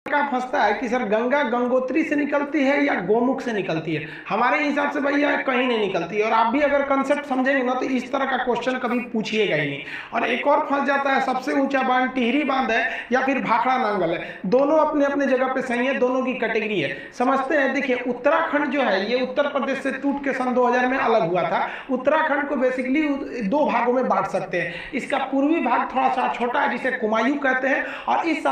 का फंसता है कि सर गंगा गंगोत्री से निकलती है या गोमुख से निकलती है। हमारे हिसाब से भैया कहीं नहीं निकलती है, और आप भी अगर कंसेप्ट समझेंगे ना तो इस तरह का क्वेश्चन कभी पूछिएगा ही नहीं। और एक और फंस जाता है, सबसे ऊंचा बांध टिहरी बांध है या फिर भाखड़ा नांगल है, दोनों अपने अपने जगह पे सही है, दोनों की कैटेगरी है। समझते हैं, देखिए उत्तराखंड जो है ये उत्तर प्रदेश से टूट के सन 2000 में अलग हुआ था। उत्तराखंड को बेसिकली दो भागों में बांट सकते हैं। इसका पूर्वी भाग थोड़ा सा छोटा है जिसे कुमायूं कहते हैं, और इस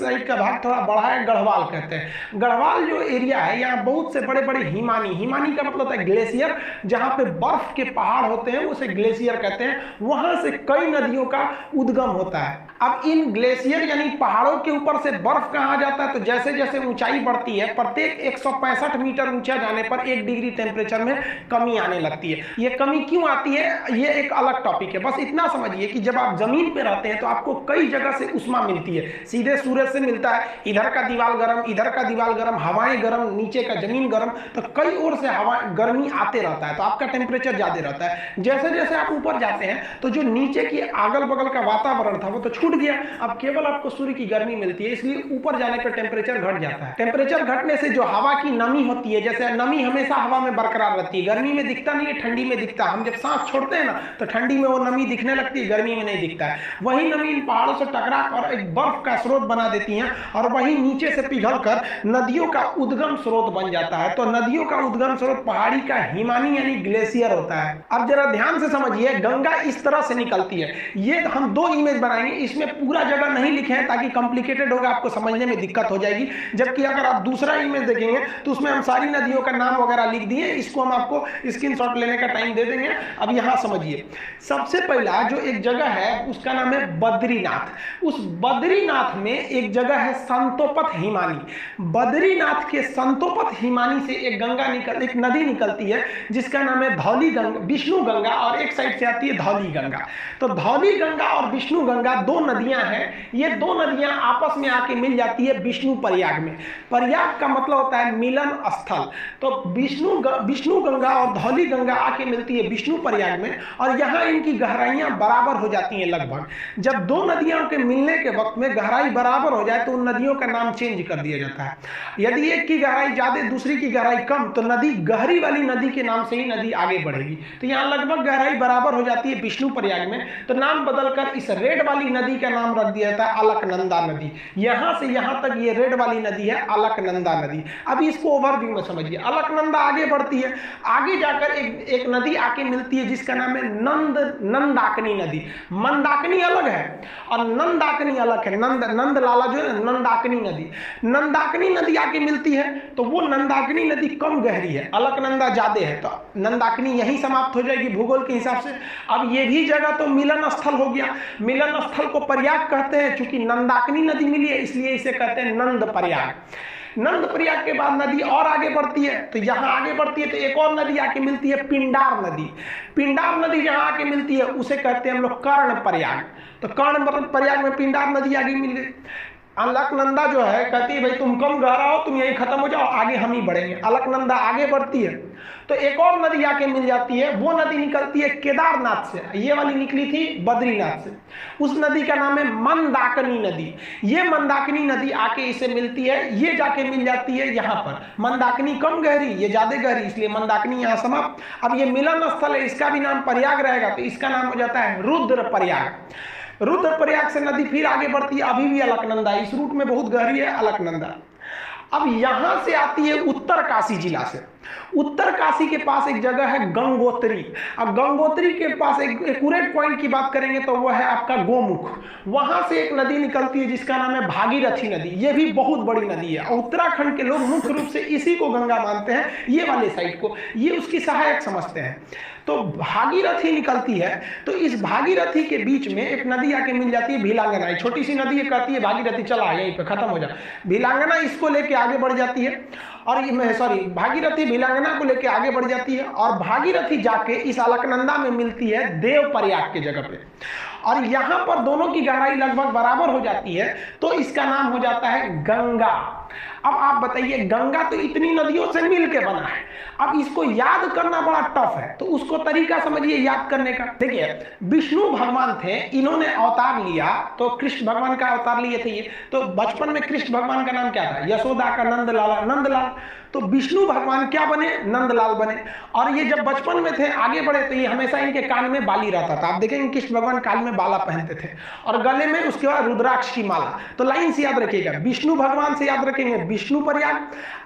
साइड का भाग थोड़ा बड़ा है, गढ़वाल कहते हैं। गढ़वाल जो एरिया है यहाँ बहुत से बड़े बड़े हिमानी का मतलब है ग्लेशियर, जहाँ पे बर्फ के पहाड़ होते हैं उसे ग्लेशियर कहते हैं। वहां से कई नदियों का उद्गम होता है। अब इन ग्लेशियर यानी पहाड़ों के ऊपर से बर्फ कहाँ जाता है, तो जैसे जैसे ऊंचाई बढ़ती है प्रत्येक 165 मीटर ऊंचा जाने पर 1 डिग्री टेम्परेचर में कमी आने लगती है। ये कमी क्यों आती है ये एक अलग टॉपिक है। बस इतना समझिए कि जब आप जमीन पे रहते हैं तो आपको कई जगह से उष्मा मिलती है। सीधे सूरज से मिलता है, इधर का दीवार गर्म, इधर का दीवार गर्म, हवाएं गर्म, नीचे का जमीन गर्म, तो कई ओर से हवा गर्मी आते रहता है, तो आपका टेम्परेचर ज्यादा रहता है। जैसे जैसे आप ऊपर जाते हैं तो जो नीचे की अगल बगल का वातावरण था वो तो छूट गया, अब केवल आपको सूर्य की गर्मी मिलती है, इसलिए ऊपर जाने पर टेम्परेचर घट जाता है। टेम्परेचर घटने से जो हवा की नमी होती है, जैसे नमी हमेशा हवा में बरकरार रहती है, गर्मी में दिखता नहीं है, ठंडी में दिखता है। हम जब सांस छोड़ते हैं ना तो ठंडी में वो नमी दिखने लगती है, गर्मी में नहीं दिखता है। वही नमी इन पहाड़ों से टकरा और एक बर्फ का स्रोत बना देती है, और वही नीचे से पिघलकर नदियों का उद्गम स्रोत बन जाता है। तो नदियों का उद्गम स्रोत पहाड़ी का हिमानी यानी ग्लेशियर होता है। अब जरा ध्यान से समझिए, गंगा इस तरह से निकलती है। ये हम 2 इमेज बनाएंगे, इसमें पूरा जगह नहीं लिखे हैं ताकि कॉम्प्लिकेटेड होगा, आपको समझने में दिक्कत हो जाएगी। जबकि अगर आप दूसरा इमेज देखेंगे तो उसमें हम सारी नदियों का नाम वगैरह लिख दिए, इसको हम आपको स्क्रीनशॉट लेने का टाइम दे देंगे। अब यहां समझिए, सबसे पहला जो एक जगह है उसका नाम है बद्रीनाथ। उस बद्रीनाथ में एक जगह है संतोपत हिमानी। बद्रीनाथ के संतोपत हिमानी से एक नदी निकलती है जिसका नाम है धौली गंगा, विष्णु गंगा, और एक साइड से आती है धौली गंगा। तो धौली गंगा और विष्णु गंगा 2 नदियां हैं। ये 2 नदियां आपस में आके मिल जाती है विष्णु प्रयाग में। प्रयाग का मतलब होता है मिलन स्थल। तो विष्णु गंगा और धौली गंगा आके मिलती है विष्णु प्रयाग में, और यहाँ इनकी गहराइयां बराबर हो जाती हैं लगभग। जब 2 नदियों के मिलने के वक्त में गहराई बराबर हो जाए तो उन नदियों का नाम चेंज कर दिया जाता है। यदि एक की गहराई ज्यादा दूसरी की गहराई कम तो नदी गहरी वाली नदी के नाम से ही नदी आगे बढ़ेगी। तो यहाँ लगभग गहराई बराबर हो जाती है विष्णु प्रयाग में, तो नाम बदलकर इस रेड वाली नदी का नाम रख दिया जाता है अलकनंदा नदी। यहां से यहां तक ये रेड वाली नदी है अलकनंदा नदी। अब इसको ओवरव्यू में समझिए। अलकनंदा आगे बढ़ती है, आगे जाकर एक नदी आके मिलती है जिसका नाम है नंदाकिनी नदी। मंदाकिनी अलग है और नंदाकिनी अलग है। नंद लाला जो है नंदाकिनी नदी आके मिलती है, तो वो नंदाकिनी नदी कम गहरी है, अलकनंदा ज्यादा है, तो नंदाकिनी यहीं समाप्त हो जाएगी भूगोल के हिसाब से। अब ये भी जगह तो मिलन स्थल हो गया। मिलन स्थल को प्रयाग कहते हैं, चूंकि नंदाकिनी नदी मिली है इसलिए इसे कहते हैं नंद प्रयाग। नंद प्रयाग के बाद नदी और आगे बढ़ती है, तो यहाँ आगे बढ़ती है तो एक और नदी आके मिलती है पिंडार नदी। पिंडार नदी जहाँ आके मिलती है उसे कहते हैं हम लोग कर्ण प्रयाग। तो कर्ण प्रयाग में पिंडार नदी आगे मिल गई। अलकनंदा जो है कहती है भाई तुम कम गहरा हो, तुम यहीं खत्म हो जाओ, आगे हम ही बढ़ेंगे। अलकनंदा आगे बढ़ती है तो एक और नदी आके मिल जाती है, वो नदी निकलती है केदारनाथ से। ये वाली निकली थी बद्रीनाथ से। उस नदी का नाम है मंदाकिनी नदी। ये मंदाकिनी नदी आके इसे मिलती है, ये जाके मिल जाती है यहाँ पर। मंदाकिनी कम गहरी, ये ज्यादा गहरी, इसलिए मंदाकिनी यहाँ समाप्त। अब ये मिलन स्थल है, इसका भी नाम प्रयाग रहेगा, तो इसका नाम हो जाता है रुद्र प्रयाग। रुद्र प्रयाग से नदी फिर आगे बढ़ती है, अभी भी अलकनंदा, इस रूट में बहुत गहरी है अलकनंदा। अब यहां से आती है उत्तर काशी जिला से। उत्तर काशी के पास एक जगह है गंगोत्री। अब गंगोत्री के पास एक एक्यूरेट पॉइंट की बात करेंगे तो वो है आपका गोमुख। वहां से एक नदी निकलती है जिसका नाम है भागीरथी नदी। ये भी बहुत बड़ी नदी है। उत्तराखंड के लोग मुख्य रूप से इसी को गंगा मानते हैं, ये वाले साइड को, ये उसकी सहायक समझते हैं। तो भागीरथी निकलती है, तो इस भागीरथी के बीच में एक नदी आके मिल जाती है भीलांगना। छोटी सी नदी है, कहती है भागीरथी चला यहीं पे खत्म हो जा। भीलांगना इसको लेके आगे बढ़ जाती है, और भागीरथी भीलांगना को लेके आगे बढ़ जाती है, और भागीरथी जाके इस अलकनंदा में मिलती है देव प्रयाग के जगह पे। और यहाँ पर दोनों की गहराई लगभग बराबर हो जाती है, तो इसका नाम हो जाता है गंगा। अब आप बताइए, गंगा तो इतनी नदियों से मिलकर बना है, अब इसको याद करना बड़ा टफ है, तो उसको तरीका समझिए याद करने का। देखिए, विष्णु भगवान थे, इन्होंने अवतार लिया, तो कृष्ण भगवान का अवतार लिए थे ये। तो बचपन में कृष्ण भगवान का नाम क्या था? यशोदा का नंदलाल, नंदलाल। तो विष्णु भगवान क्या बने? नंदलाल बने। और ये जब बचपन में थे, आगे बढ़े, तो ये हमेशा इनके कान में बाली रहता था। आप देखेंगे कृष्ण भगवान कान में बाला पहनते थे, और गले में उसके बाद रुद्राक्ष की माला। तो लाइन से याद रखिएगा, विष्णु भगवान से याद रखेंगे विष्णु प्रयाग,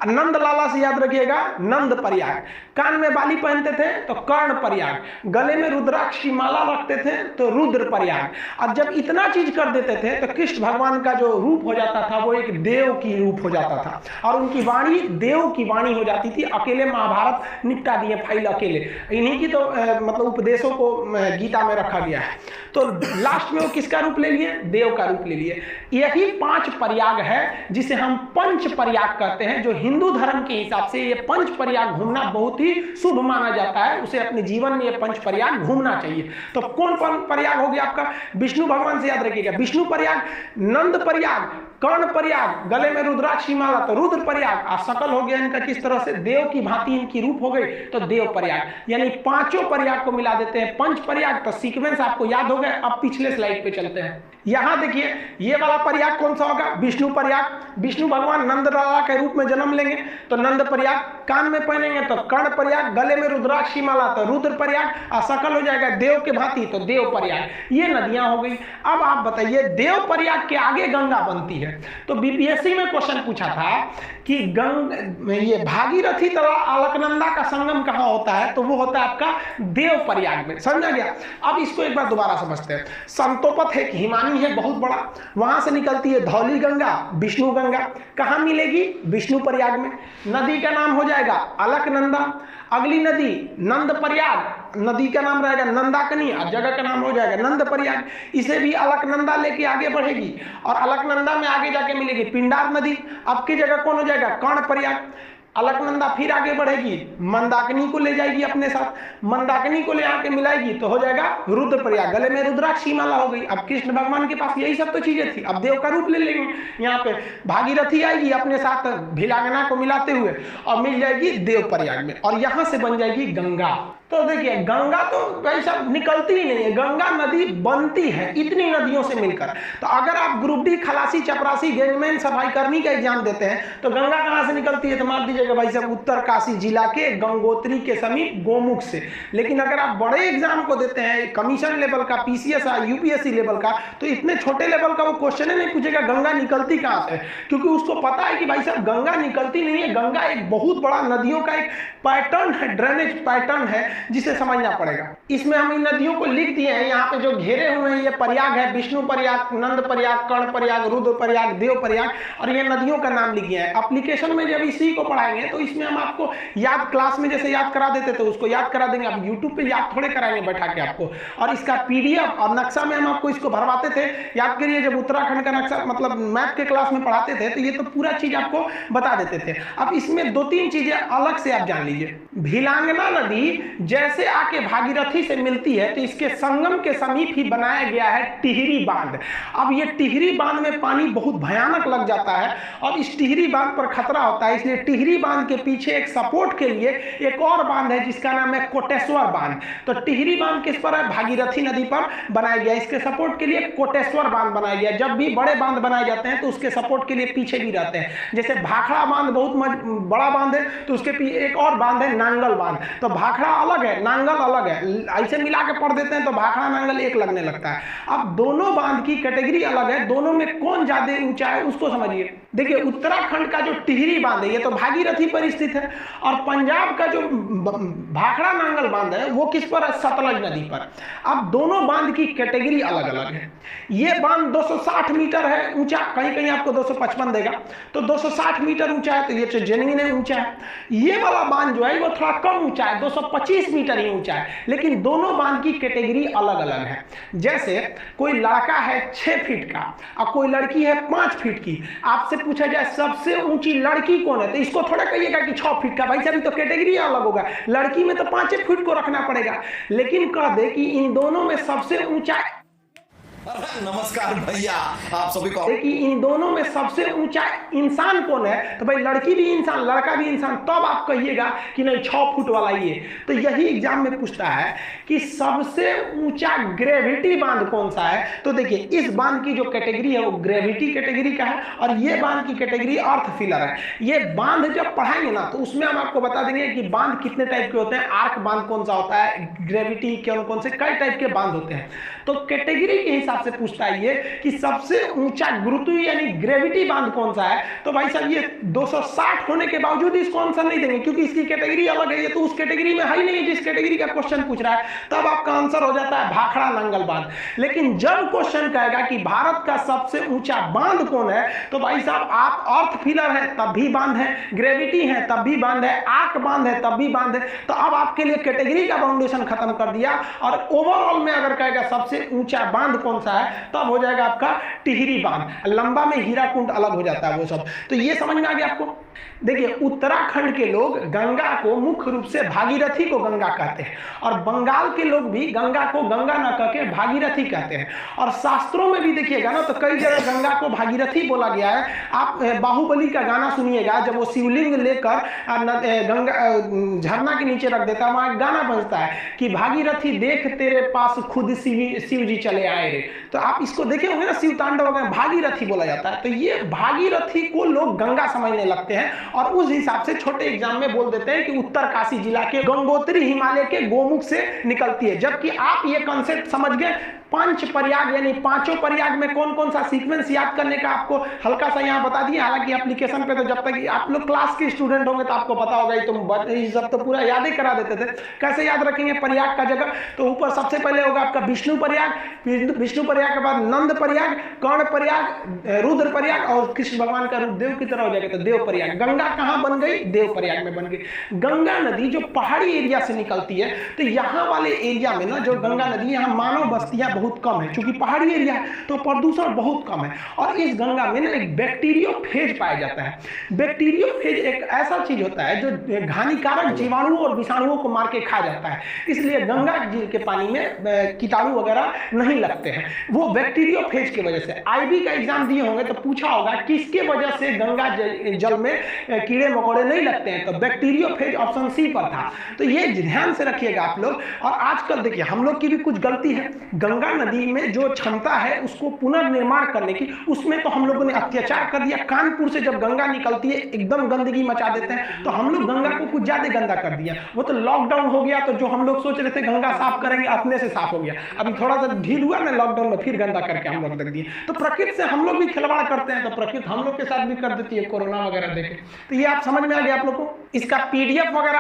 नंद लाला से याद रखिएगा नंद प्रयाग। कान में बाली पहनते थे तो कर्ण प्रयाग, गले में रुद्राक्ष की माला रखते थे तो रुद्र प्रयाग। अब जब इतना चीज कर देते थे तो कृष्ण भगवान का जो रूप हो जाता था वो एक देव की रूप हो जाता था, और उनकी वाणी देव की वाणी हो जाती थी। अकेले महाभारत निपटा दिए फाइल अकेले, इन्हीं की तो मतलब उपदेशों को गीता में रखा गया है। तो लास्ट में वो किसका रूप ले लिए? देव का रूप ले लिए। यही 5 प्रयाग है जिसे हम पंच प्रयाग कहते हैं, जो हिंदू धर्म के हिसाब से ये पंच प्रयाग घूमना बहुत ही शुभ माना जाता है। उसे अपने जीवन में ये पंच प्रयाग घूमना चाहिए। तो कौन प्रयाग हो गया आपका? विष्णु भगवान से याद रखिएगा विष्णु प्रयाग, नंद प्रयाग, कर्ण प्रयाग, गले में रुद्राक्ष की माला तो रुद्र प्रयाग, और सकल हो गया इनका किस तरह से देव की भांति इनकी रूप हो गई तो देव प्रयाग। यानी 5 प्रयाग को मिला देते हैं पंच प्रयाग। तो सीक्वेंस आपको याद हो गया। अब पिछले स्लाइड पे चलते हैं। यहां देखिए, ये वाला प्रयाग कौन सा होगा? विष्णु प्रयाग। विष्णु भगवान नंद लाला के रूप में जन्म लेंगे तो नंद प्रयाग, कान में पहनेंगे तो कर्ण प्रयाग, गले में रुद्राक्ष की माला तो रुद्र प्रयाग, और सकल हो जाएगा देव के भांति तो देव प्रयाग। ये नदियां हो गई। अब आप बताइए, देव प्रयाग के आगे गंगा बनती है। तो बीपीएससी में क्वेश्चन पूछा था कि ये भागीरथी तथा अलकनंदा का संगम कहां होता है? तो वो होता है आपका देव प्रयाग में। समझा गया? अब इसको एक बार दोबारा समझते हैं। संतोपथ एक हिमानी है बहुत बड़ा, वहां से निकलती है धौली गंगा, विष्णु गंगा। कहां मिलेगी? विष्णु प्रयाग में। नदी का नाम हो जाएगा अलकनंदा। अगली नदी नंद प्रयाग, नदी का नाम रहेगा नंदाकनी, और जगह का नाम हो जाएगा नंद प्रयाग। इसे भी अलकनंदा लेके आगे बढ़ेगी, और अलकनंदा में आगे जाके मिलेगी पिंडार नदी। अब की जगह कौन हो जाएगा? कर्ण प्रयाग। अलकनंदा फिर आगे बढ़ेगी, मंदाकिनी को ले जाएगी अपने साथ, मंदाकिनी को ले आके मिलाएगी तो हो जाएगा रुद्र प्रयाग। गले में रुद्राक्ष की माला हो गई। अब कृष्ण भगवान के पास यही सब तो चीजें थी। अब देव का रूप ले लेंगे, यहाँ पे भागीरथी आएगी अपने साथ भिलांगना को मिलाते हुए, और मिल जाएगी देव प्रयाग में, और यहां से बन जाएगी गंगा। तो देखिए, गंगा तो भाई साहब निकलती ही नहीं है, गंगा नदी बनती है इतनी नदियों से मिलकर। तो अगर आप ग्रुप डी खलासी चपरासी गैंगमैन सफाई कर्मी का एग्जाम देते हैं तो गंगा कहां से निकलती है? तो मान दीजिएगा भाई साहब उत्तरकाशी जिला के गंगोत्री के समीप गोमुख से। लेकिन अगर आप बड़े एग्जाम को देते हैं, कमीशन लेवल का, पीसीएस यूपीएससी लेवल का, तो इतने छोटे लेवल का वो क्वेश्चन ही नहीं पूछेगा गंगा निकलती कहां से, क्योंकि उसको पता है कि भाई साहब गंगा निकलती नहीं है। गंगा एक बहुत बड़ा नदियों का एक पैटर्न है, ड्रेनेज पैटर्न है, जिसे समझना पड़ेगा। इसमें हम इन नदियों को लिख दिए हैं, यहाँ पे जो घेरे हुए हैं ये प्रयाग है, विष्णु प्रयाग, नंद प्रयाग, कर्ण प्रयाग, रुद्र प्रयाग, देव प्रयाग, और ये नदियों का नाम लिख दिया है। एप्लीकेशन में जब इसी को पढ़ाएंगे तो इसमें हम आपको याद, क्लास में जैसे याद करा देते तो उसको याद करा देंगे। अब यूट्यूब पे याद थोड़े कराएंगे बैठा के आपको, और इसका पीडीएफ और नक्शा में हम आपको इसको भरवाते थे। याद करिए, जब उत्तराखंड का नक्शा मतलब मैथ के क्लास में पढ़ाते थे तो ये तो पूरा चीज आपको बता देते थे। अब इसमें 2-3 चीजें अलग से आप जान लीजिए। भिलांगना नदी जैसे आके भागीरथी से मिलती है तो इसके संगम के समीप ही बनाया गया है टिहरी बांध। अब ये टिहरी बांध में पानी बहुत भयानक लग जाता है और इस टिहरी बांध पर खतरा होता है, इसलिए टिहरी बांध के पीछे एक सपोर्ट के लिए एक और बांध है जिसका नाम है कोटेश्वर बांध। तो टिहरी बांध किस पर है? भागीरथी नदी पर बनाया गया। इसके सपोर्ट के लिए कोटेश्वर बांध बनाया गया। जब भी बड़े बांध बनाए जाते हैं तो उसके सपोर्ट के लिए पीछे भी रहते हैं। जैसे भाखड़ा बांध बहुत बड़ा बांध है तो उसके पीछे एक और बांध है नांगल बांध। तो भाखड़ा अलग है, नांगल अलग है, ऐसे मिला के पढ़ देते हैं तो भाखड़ा नांगल एक लगने लगता है। अब दोनों बांध की कैटेगरी अलग है, दोनों में कौन ज्यादा ऊंचा है उसको समझिए। देखिए, उत्तराखंड का जो टिहरी बांध है ये तो भागीरथी पर स्थित है, और पंजाब का जो भाखड़ा नांगल बांध है वो किस पर है? सतलज नदी पर। अब दोनों बांध की कैटेगरी अलग अलग है। ये बांध 260 मीटर है ऊंचा, कहीं कहीं आपको 255 देगा, तो 260 मीटर ऊंचा है, तो ये जेन्युइन है ऊंचा है। ये वाला बांध जो है वो थोड़ा कम ऊंचा है, 225 मीटर ही ऊंचा है, लेकिन दोनों बांध की कैटेगरी अलग अलग है। जैसे कोई लड़का है 6 फीट का और कोई लड़की है 5 फीट की, आपसे पूछा जाए सबसे ऊंची लड़की कौन है तो इसको थोड़ा कहिएगा कि 6 फीट का, भाई साहब तो कैटेगरी अलग होगा, लड़की में तो 5 फीट को रखना पड़ेगा। लेकिन कह दे कि इन दोनों में सबसे ऊंचा नमस्कार भैया, आप सभी को। कि इन दोनों में सबसे ऊंचा इंसान कौन है, तो भाई लड़की भी इंसान लड़का भी इंसान, तब आप कहिएगा कि नहीं 6 फुट वाला ये। तो यही एग्जाम में पूछता है कि सबसे ऊंचा ग्रेविटी बांध कौन सा है। तो देखिए इस बांध की जो कैटेगरी है वो ग्रेविटी कैटेगरी का है, और ये बांध की कैटेगरी अर्थ फिलर है। ये बांध जब पढ़ाएंगे ना तो उसमें हम आपको बता देंगे कि बांध कितने टाइप के होते हैं, आर्क बांध कौन सा होता है, ग्रेविटी कौन कौन से कई टाइप के बांध होते हैं। तो कैटेगरी के हिसाब से पूछता है ये कि सबसे ऊंचा गुरुत्व यानी ग्रेविटी बांध कौन सा है। तो भाई साहब ये 260 होने के बावजूद इसको आंसर नहीं देंगे, क्योंकि इसकी कैटेगरी अलग है, ये तो उस कैटेगरी में है ही नहीं जिस कैटेगरी का क्वेश्चन पूछ रहा है। तब आपका आंसर हो जाता है भाखड़ा नंगल बांध। लेकिन जब क्वेश्चन कहेगा कि भारत का सबसे ऊंचा बांध कौन है, तो भाई साहब आप अर्थ फिलर है तब भी बांध है, ग्रेविटी है तब भी बांध है, आर्क बांध है तब भी बांध है। तो अब आपके लिए कैटेगरी का बाउंडेशन खत्म कर दिया, और ओवरऑल में अगर कहेगा सबसे ऊंचा बांध कौन सा है, तब हो जाएगा आपका टिहरी बांध। लंबा में हीराकुंड अलग हो जाता है वो सब। तो ये समझ में आ गया आपको। देखिए उत्तराखंड के लोग गंगा को मुख्य रूप से भागीरथी को गंगा कहते हैं, और बंगाल के लोग भी गंगा को गंगा न कह के भागीरथी कहते हैं। और शास्त्रों में भी देखिएगा ना तो कई जगह गंगा को भागीरथी बोला गया है। आप बाहुबली का गाना सुनिएगा, जब वो शिवलिंग लेकर गंगा झरना के नीचे रख देता है, वहां गाना बजता है कि भागीरथी देख तेरे पास खुद शिव जी चले आए रे। तो आप इसको देखे होंगे ना, शिव तांडव वगैरह भागीरथी बोला जाता है। तो ये भागीरथी को लोग गंगा समझने लगते हैं, और उस हिसाब से छोटे एग्जाम में बोल देते हैं कि उत्तरकाशी जिला के गंगोत्री हिमालय के गोमुख से निकलती है। जबकि आप ये कॉन्सेप्ट समझ गए, पंच प्रयाग यानी पांचों प्रयाग में कौन कौन सा सीक्वेंस याद करने का आपको हल्का सा यहाँ बता दिया। हालांकि एप्लीकेशन पे तो जब तक आप लोग क्लास के स्टूडेंट होंगे तो आपको पता होगा, ये सब तो पूरा याद ही करा देते थे। कैसे याद रखेंगे प्रयाग का जगह, तो ऊपर सबसे पहले होगा आपका विष्णु प्रयाग, विष्णु प्रयाग के बाद नंद प्रयाग, कर्ण प्रयाग, रुद्र प्रयाग, और कृष्ण भगवान का रूप देव की तरह हो जाएगा तो देव प्रयाग। गंगा कहाँ बन गई, देव प्रयाग में बन गई। गंगा नदी जो पहाड़ी एरिया से निकलती है, तो यहाँ वाले एरिया में ना जो गंगा नदी, यहाँ मानव बस्तियां बहुत कम है, क्योंकि पहाड़ी एरिया है तो प्रदूषण बहुत कम है। और इस गंगा में ना एक बैक्टीरियोफेज पाया जाता है। बैक्टीरियोफेज एक ऐसा चीज होता है जो हानिकारक जीवाणुओं और विषाणुओं को मार के खा जाता है, इसलिए गंगा जी के पानी में कीटाणु वगैरह नहीं लगते हैं, वो बैक्टीरियोफेज की वजह से। आईबी का एग्जाम दिए होंगे तो पूछा होगा किसके वजह से गंगा जल में कीड़े मकोड़े नहीं लगते हैं, तो बैक्टीरियोफेज ऑप्शन सी पर था। तो ये ध्यान से रखिएगा आप लोग। और आजकल देखिए हम लोग की भी कुछ गलती है, गंगा नदी में जो क्षमता है उसको पुनर्निर्माण करने की, उसमें तो हम लोगों ने अत्याचार कर दिया। कानपुर से जब गंगा निकलती है एकदम गंदगी मचा देते हैं, तो हम लोग गंगा को कुछ ज्यादा गंदा कर दिया। वो तो लॉकडाउन हो गया, तो जो हम लोग सोच रहे थे गंगा साफ करेंगे अपने से साफ हो गया। अभी थोड़ा सा ढील हुआ ना लॉकडाउन में, फिर गंदा करके हम लोग रख दिए। तो प्रकृति से हम लोग भी खिलवाड़ करते हैं, तो प्रकृति हम लोग के साथ भी कर देती है, कोरोना वगैरह देखे। तो ये आप समझ में आ गया आप लोग को। इसका PDF वगैरह